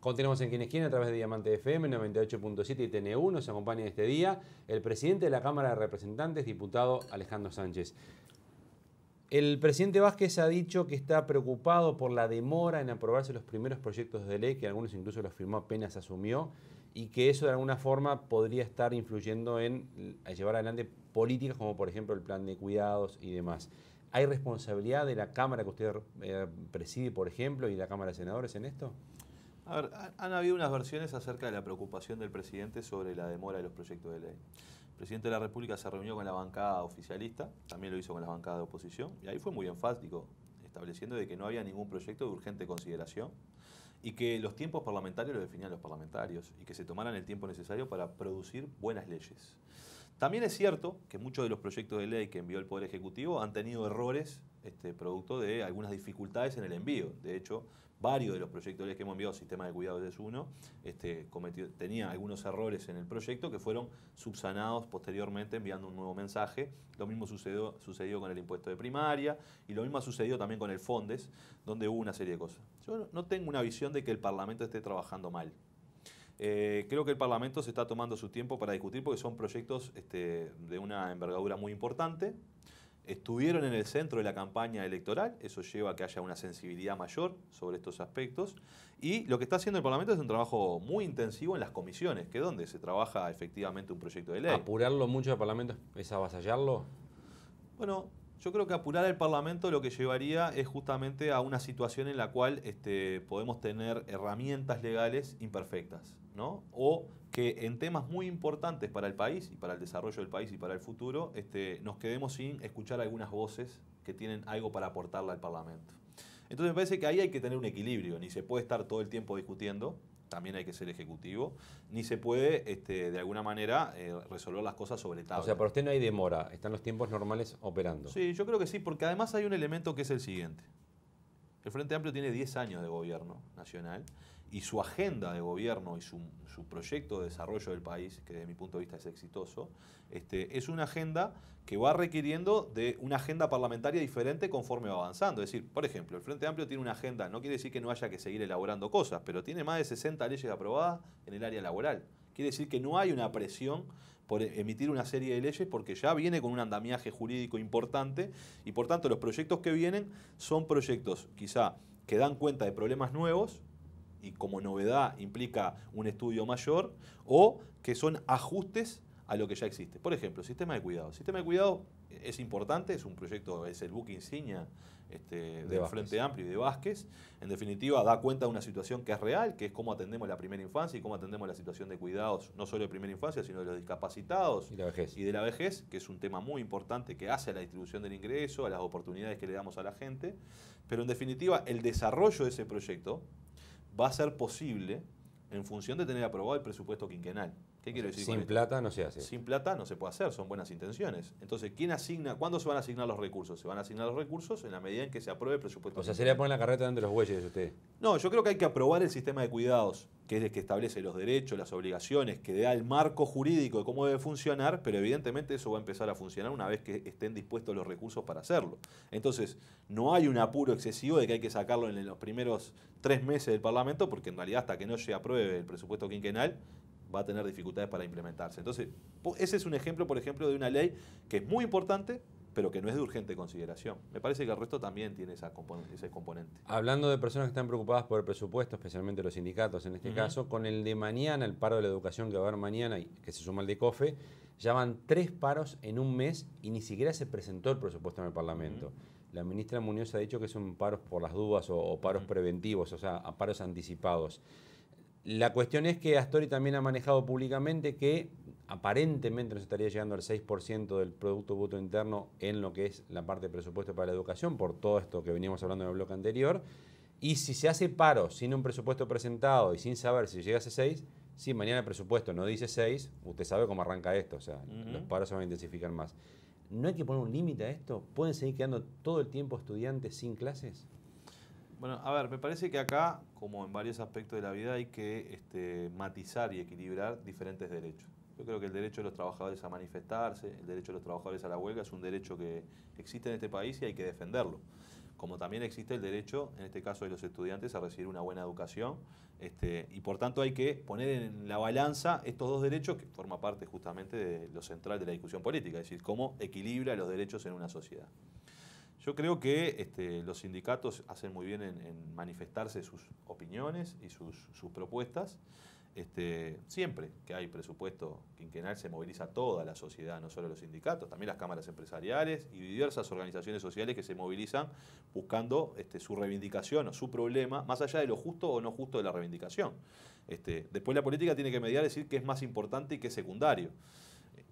Continuamos en Quienes Quieren a través de Diamante FM 98.7 y TN1. Nos acompaña este día el presidente de la Cámara de Representantes, diputado Alejandro Sánchez. El presidente Vázquez ha dicho que está preocupado por la demora en aprobarse los primeros proyectos de ley, que algunos incluso los firmó apenas asumió, y que eso de alguna forma podría estar influyendo en llevar adelante políticas como por ejemplo el plan de cuidados y demás. ¿Hay responsabilidad de la Cámara que usted preside, por ejemplo, y de la Cámara de Senadores en esto? A ver, han habido unas versiones acerca de la preocupación del presidente sobre la demora de los proyectos de ley. El presidente de la República se reunió con la bancada oficialista, también lo hizo con la bancada de oposición, y ahí fue muy enfático, estableciendo de que no había ningún proyecto de urgente consideración y que los tiempos parlamentarios los definían los parlamentarios y que se tomaran el tiempo necesario para producir buenas leyes. También es cierto que muchos de los proyectos de ley que envió el Poder Ejecutivo han tenido errores producto de algunas dificultades en el envío. De hecho, varios de los proyectos de ley que hemos enviado, Sistema de Cuidados es uno, tenía algunos errores en el proyecto que fueron subsanados posteriormente enviando un nuevo mensaje. Lo mismo sucedió con el impuesto de primaria y lo mismo ha sucedido también con el Fondes, donde hubo una serie de cosas. Yo no tengo una visión de que el Parlamento esté trabajando mal. Creo que el Parlamento se está tomando su tiempo para discutir porque son proyectos de una envergadura muy importante. Estuvieron en el centro de la campaña electoral, eso lleva a que haya una sensibilidad mayor sobre estos aspectos. Y lo que está haciendo el Parlamento es un trabajo muy intensivo en las comisiones, que es donde se trabaja efectivamente un proyecto de ley. ¿Apurarlo mucho del Parlamento es avasallarlo? Bueno, yo creo que apurar el Parlamento lo que llevaría es justamente a una situación en la cual podemos tener herramientas legales imperfectas, ¿no? O que en temas muy importantes para el país y para el desarrollo del país y para el futuro, nos quedemos sin escuchar algunas voces que tienen algo para aportarle al Parlamento. Entonces me parece que ahí hay que tener un equilibrio, ni se puede estar todo el tiempo discutiendo, también hay que ser ejecutivo, ni se puede de alguna manera resolver las cosas sobre tabla. O sea, para usted no hay demora, están los tiempos normales operando. Sí, yo creo que sí, porque además hay un elemento que es el siguiente. El Frente Amplio tiene 10 años de gobierno nacional y su agenda de gobierno y su proyecto de desarrollo del país, que desde mi punto de vista es exitoso, es una agenda que va requiriendo de una agenda parlamentaria diferente conforme va avanzando. Es decir, por ejemplo, el Frente Amplio tiene una agenda, no quiere decir que no haya que seguir elaborando cosas, pero tiene más de 60 leyes aprobadas en el área laboral. Quiere decir que no hay una presión por emitir una serie de leyes porque ya viene con un andamiaje jurídico importante y por tanto los proyectos que vienen son proyectos quizá que dan cuenta de problemas nuevos y como novedad implica un estudio mayor o que son ajustes a lo que ya existe. Por ejemplo, sistema de cuidado. Sistema de cuidado es importante, es un proyecto, es el buque insignia del Frente Amplio y de Vázquez. En definitiva, da cuenta de una situación que es real, que es cómo atendemos la primera infancia y cómo atendemos la situación de cuidados, no solo de primera infancia, sino de los discapacitados y de la vejez, que es un tema muy importante que hace a la distribución del ingreso, a las oportunidades que le damos a la gente. Pero en definitiva, el desarrollo de ese proyecto va a ser posible en función de tener aprobado el presupuesto quinquenal. ¿Qué quiero decir? Sin plata no se hace. Sin plata no se puede hacer, son buenas intenciones. Entonces, ¿quién asigna? ¿Cuándo se van a asignar los recursos? Se van a asignar los recursos en la medida en que se apruebe el presupuesto. O sea, se le pone la carreta delante de los bueyes usted. No, yo creo que hay que aprobar el sistema de cuidados, que es el que establece los derechos, las obligaciones, que da el marco jurídico de cómo debe funcionar, pero evidentemente eso va a empezar a funcionar una vez que estén dispuestos los recursos para hacerlo. Entonces, no hay un apuro excesivo de que hay que sacarlo en los primeros 3 meses del Parlamento, porque en realidad hasta que no se apruebe el presupuesto quinquenal, va a tener dificultades para implementarse. Entonces, ese es un ejemplo, por ejemplo, de una ley que es muy importante, pero que no es de urgente consideración. Me parece que el resto también tiene ese componente. Hablando de personas que están preocupadas por el presupuesto, especialmente los sindicatos en este caso, con el de mañana, el paro de la educación que va a haber mañana y que se suma al de COFE, ya van 3 paros en un mes y ni siquiera se presentó el presupuesto en el Parlamento. La ministra Muñoz ha dicho que son paros por las dudas o paros preventivos, o sea, paros anticipados. La cuestión es que Astori también ha manejado públicamente que aparentemente nos estaría llegando al 6% del Producto Bruto Interno en lo que es la parte de presupuesto para la educación, por todo esto que veníamos hablando en el bloque anterior. Y si se hace paro sin un presupuesto presentado y sin saber si llega a ese 6, si mañana el presupuesto no dice 6, usted sabe cómo arranca esto, o sea, los paros se van a intensificar más. ¿No hay que poner un límite a esto? ¿Pueden seguir quedando todo el tiempo estudiantes sin clases? Bueno, a ver, me parece que acá, como en varios aspectos de la vida, hay que matizar y equilibrar diferentes derechos. Yo creo que el derecho de los trabajadores a manifestarse, el derecho de los trabajadores a la huelga es un derecho que existe en este país y hay que defenderlo. Como también existe el derecho, en este caso de los estudiantes, a recibir una buena educación. Y por tanto hay que poner en la balanza estos dos derechos, que forma parte justamente de lo central de la discusión política, es decir, cómo equilibra los derechos en una sociedad. Yo creo que los sindicatos hacen muy bien en manifestarse sus opiniones y sus propuestas. Siempre que hay presupuesto quinquenal se moviliza toda la sociedad, no solo los sindicatos, también las cámaras empresariales y diversas organizaciones sociales que se movilizan buscando su reivindicación o su problema, más allá de lo justo o no justo de la reivindicación. Después la política tiene que mediar, decir qué es más importante y qué es secundario.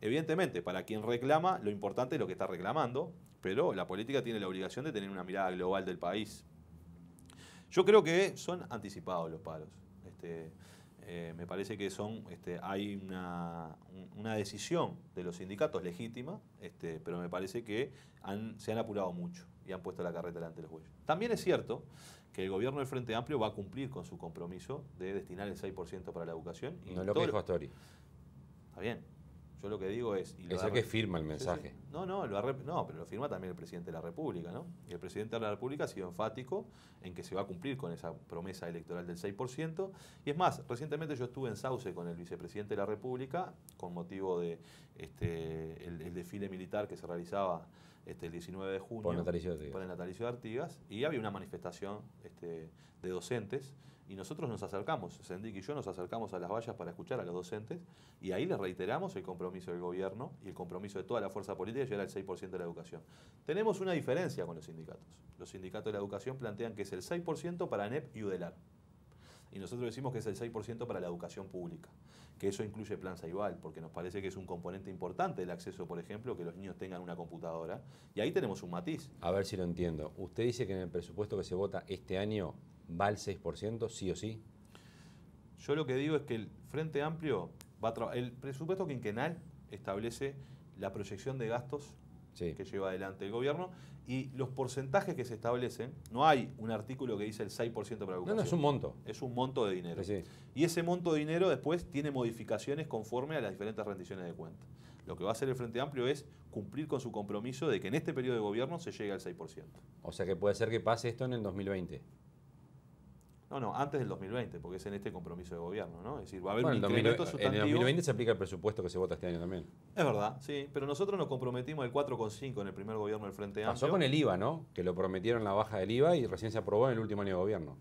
Evidentemente, para quien reclama, lo importante es lo que está reclamando, pero la política tiene la obligación de tener una mirada global del país. Yo creo que son anticipados los paros. Me parece que hay una decisión de los sindicatos legítima, pero me parece que se han apurado mucho y han puesto la carreta delante de los bueyes. También es cierto que el gobierno del Frente Amplio va a cumplir con su compromiso de destinar el 6% para la educación. No es lo que dijo Astori. Está bien. Yo lo que digo es... Es el que firma el mensaje. Sí, sí. No, pero lo firma también el presidente de la República, ¿no? Y el presidente de la República ha sido enfático en que se va a cumplir con esa promesa electoral del 6%. Y es más, recientemente yo estuve en Sauce con el vicepresidente de la República con motivo de el desfile militar que se realizaba el 19 de junio. Por el natalicio de Artigas. Y había una manifestación de docentes. Y nosotros nos acercamos, Sendik y yo nos acercamos a las vallas para escuchar a los docentes y ahí les reiteramos el compromiso del gobierno y el compromiso de toda la fuerza política de llegar al 6% de la educación. Tenemos una diferencia con los sindicatos. Los sindicatos de la educación plantean que es el 6% para ANEP y UDELAR. Y nosotros decimos que es el 6% para la educación pública, que eso incluye Plan Ceibal, porque nos parece que es un componente importante del acceso, por ejemplo, que los niños tengan una computadora. Y ahí tenemos un matiz. A ver si lo entiendo. Usted dice que en el presupuesto que se vota este año ¿va al 6%, sí o sí? Yo lo que digo es que el Frente Amplio el presupuesto quinquenal establece la proyección de gastos que lleva adelante el gobierno y los porcentajes que se establecen, no hay un artículo que dice el 6% para la educación. No, es un monto. Es un monto de dinero. Sí. Y ese monto de dinero después tiene modificaciones conforme a las diferentes rendiciones de cuenta. Lo que va a hacer el Frente Amplio es cumplir con su compromiso de que en este periodo de gobierno se llegue al 6%. O sea que puede ser que pase esto en el 2020. No, antes del 2020, porque es en este compromiso de gobierno, ¿no? Es decir, va a haber un incremento sustantivo. En el 2020 se aplica el presupuesto que se vota este año también. Es verdad, sí, pero nosotros nos comprometimos el 4,5 en el primer gobierno del Frente Amplio. Pasó con el IVA, ¿no? Que lo prometieron la baja del IVA y recién se aprobó en el último año de gobierno.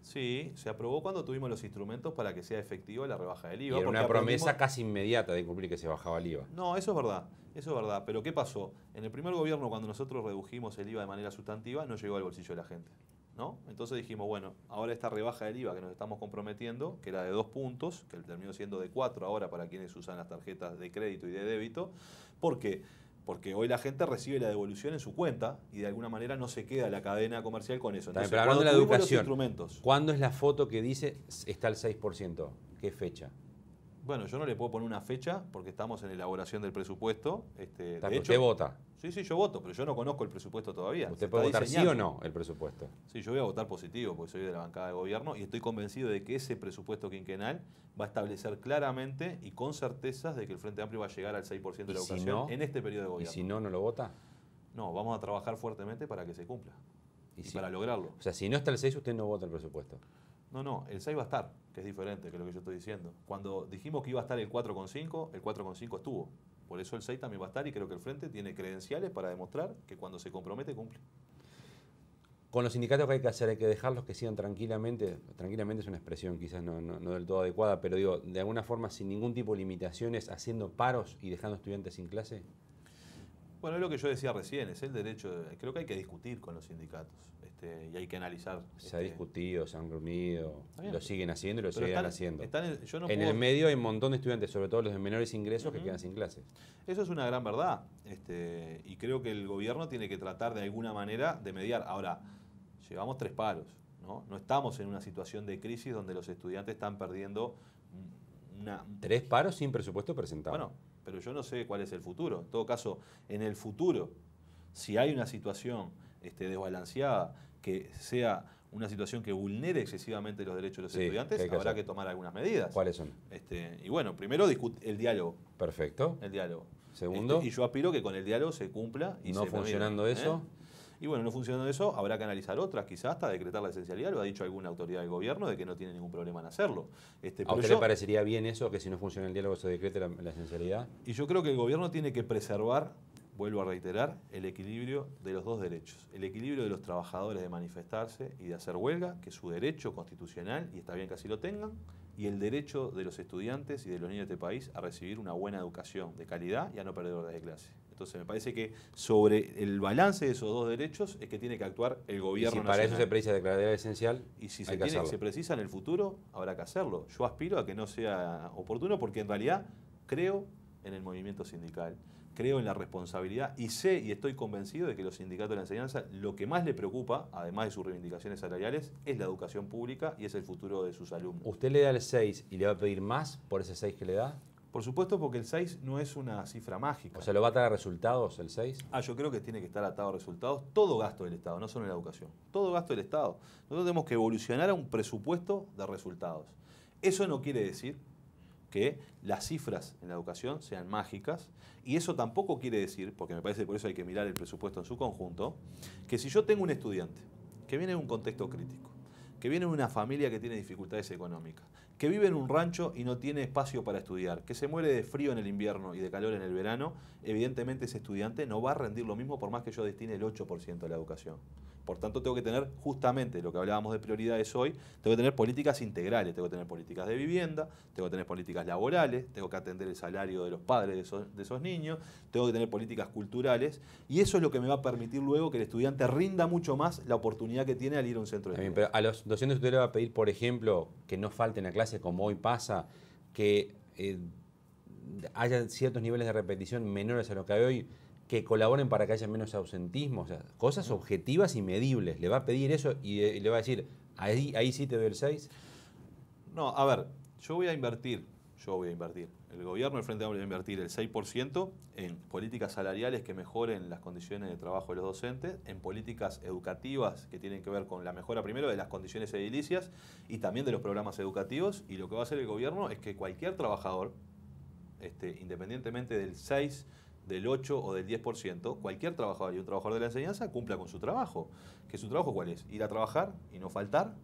Sí, se aprobó cuando tuvimos los instrumentos para que sea efectiva la rebaja del IVA. Y era una promesa casi inmediata de cumplir que se bajaba el IVA. No, eso es verdad. Pero ¿qué pasó? En el primer gobierno, cuando nosotros redujimos el IVA de manera sustantiva, no llegó al bolsillo de la gente, ¿no? Entonces dijimos, bueno, ahora esta rebaja del IVA que nos estamos comprometiendo, que era de 2 puntos, que terminó siendo de 4 ahora para quienes usan las tarjetas de crédito y de débito. ¿Por qué? Porque hoy la gente recibe la devolución en su cuenta y de alguna manera no se queda la cadena comercial con eso. Entonces, pero hablando de la educación, instrumentos, ¿cuándo es la foto que dice está el 6%? ¿Qué fecha? Bueno, yo no le puedo poner una fecha porque estamos en elaboración del presupuesto. De hecho, ¿usted vota? Sí, yo voto, pero yo no conozco el presupuesto todavía. ¿Usted puede votar sí o no el presupuesto? Sí, yo voy a votar positivo porque soy de la bancada de gobierno y estoy convencido de que ese presupuesto quinquenal va a establecer claramente y con certezas de que el Frente Amplio va a llegar al 6% de la educación en este periodo de gobierno. ¿Y si no lo vota? No, vamos a trabajar fuertemente para que se cumpla y para lograrlo. O sea, si no está el 6, usted no vota el presupuesto. No, el 6 va a estar, que es diferente que lo que yo estoy diciendo. Cuando dijimos que iba a estar el 4,5, el 4,5 estuvo. Por eso el 6 también va a estar y creo que el Frente tiene credenciales para demostrar que cuando se compromete, cumple. Con los sindicatos que hay que hacer, hay que dejarlos que sigan tranquilamente. Tranquilamente es una expresión quizás no del todo adecuada, pero digo, de alguna forma sin ningún tipo de limitaciones, haciendo paros y dejando estudiantes sin clase. Bueno, es lo que yo decía recién, es el derecho, creo que hay que discutir con los sindicatos y hay que analizar. Se ha discutido, se han reunido, lo siguen haciendo y lo pero siguen haciendo. En el medio hay un montón de estudiantes, sobre todo los de menores ingresos, que quedan sin clases. Eso es una gran verdad y creo que el gobierno tiene que tratar de alguna manera de mediar. Ahora, llevamos 3 paros, ¿no? No estamos en una situación de crisis donde los estudiantes están perdiendo 3 paros sin presupuesto presentado. Bueno, pero yo no sé cuál es el futuro. En todo caso, en el futuro, si hay una situación desbalanceada, que sea una situación que vulnere excesivamente los derechos de los Sí, estudiantes, ¿qué hay que habrá hacer? que tomar algunas medidas. ¿Cuáles son? Y bueno, primero el diálogo. Perfecto. El diálogo. Segundo. Y yo aspiro que con el diálogo se cumpla y No se funcionando permita, eso. Y bueno, no funcionando eso, habrá que analizar otras, quizás hasta decretar la esencialidad, lo ha dicho alguna autoridad del gobierno, de que no tiene ningún problema en hacerlo. ¿A Pero usted le parecería bien eso, que si no funciona el diálogo se decrete la esencialidad? Y yo creo que el gobierno tiene que preservar, vuelvo a reiterar, el equilibrio de los dos derechos. El equilibrio de los trabajadores de manifestarse y de hacer huelga, que es su derecho constitucional, y está bien que así lo tengan, y el derecho de los estudiantes y de los niños de este país a recibir una buena educación de calidad y a no perder horas de clase. Entonces me parece que sobre el balance de esos dos derechos es que tiene que actuar el Y gobierno si para eso nacional. se precisa declarar esencial, Y si hay que hacerlo. se precisa en el futuro, habrá que hacerlo. Yo aspiro a que no sea oportuno porque en realidad creo en el movimiento sindical, creo en la responsabilidad y sé y estoy convencido de que los sindicatos de la enseñanza lo que más le preocupa, además de sus reivindicaciones salariales, es la educación pública y es el futuro de sus alumnos. ¿Usted le da el 6 y le va a pedir más por ese 6 que le da? Por supuesto, porque el 6 no es una cifra mágica. O sea, ¿lo va a dar a resultados el 6? Yo creo que tiene que estar atado a resultados todo gasto del Estado, no solo en la educación. Todo gasto del Estado. Nosotros tenemos que evolucionar a un presupuesto de resultados. Eso no quiere decir que las cifras en la educación sean mágicas y eso tampoco quiere decir, porque me parece que por eso hay que mirar el presupuesto en su conjunto, que si yo tengo un estudiante que viene de un contexto crítico, que viene de una familia que tiene dificultades económicas, que vive en un rancho y no tiene espacio para estudiar, que se muere de frío en el invierno y de calor en el verano, evidentemente ese estudiante no va a rendir lo mismo por más que yo destine el 8% a la educación. Por tanto, tengo que tener justamente lo que hablábamos de prioridades hoy, tengo que tener políticas integrales, tengo que tener políticas de vivienda, tengo que tener políticas laborales, tengo que atender el salario de los padres de esos niños, tengo que tener políticas culturales y eso es lo que me va a permitir luego que el estudiante rinda mucho más la oportunidad que tiene al ir a un centro de Bien, estudios. pero a los docentes usted le va a pedir, por ejemplo, que no falten a clase como hoy pasa, que haya ciertos niveles de repetición menores a lo que hay hoy, que colaboren para que haya menos ausentismo, o sea, cosas objetivas y medibles. Le va a pedir eso y le va a decir, ahí sí te doy el 6. No, a ver, yo voy a invertir, el gobierno del Frente Amplio va a invertir el 6% en políticas salariales que mejoren las condiciones de trabajo de los docentes, en políticas educativas que tienen que ver con la mejora primero de las condiciones edilicias y también de los programas educativos, y lo que va a hacer el gobierno es que cualquier trabajador, independientemente del 6%, del 8 o del 10%, cualquier trabajador y un trabajador de la enseñanza cumpla con su trabajo. ¿Que su trabajo cuál es? Ir a trabajar y no faltar,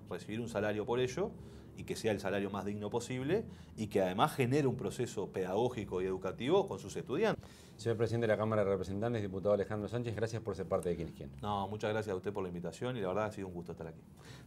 recibir un salario por ello y que sea el salario más digno posible y que además genere un proceso pedagógico y educativo con sus estudiantes. Señor presidente de la Cámara de Representantes, diputado Alejandro Sánchez, gracias por ser parte de Quién es Quién. No, muchas gracias a usted por la invitación y la verdad ha sido un gusto estar aquí.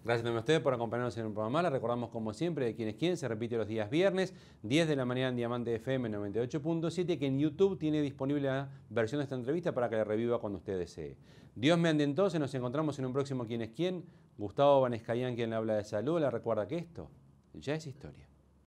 Gracias también a ustedes por acompañarnos en el programa. Les recordamos como siempre de Quién es Quién, se repite los días viernes, 10 de la mañana en Diamante FM 98.7, que en YouTube tiene disponible la versión de esta entrevista para que la reviva cuando usted desee. Dios mediante entonces, nos encontramos en un próximo Quién es Quién. Gustavo Vanescayan, quien le habla de salud, le recuerda que esto ya es historia.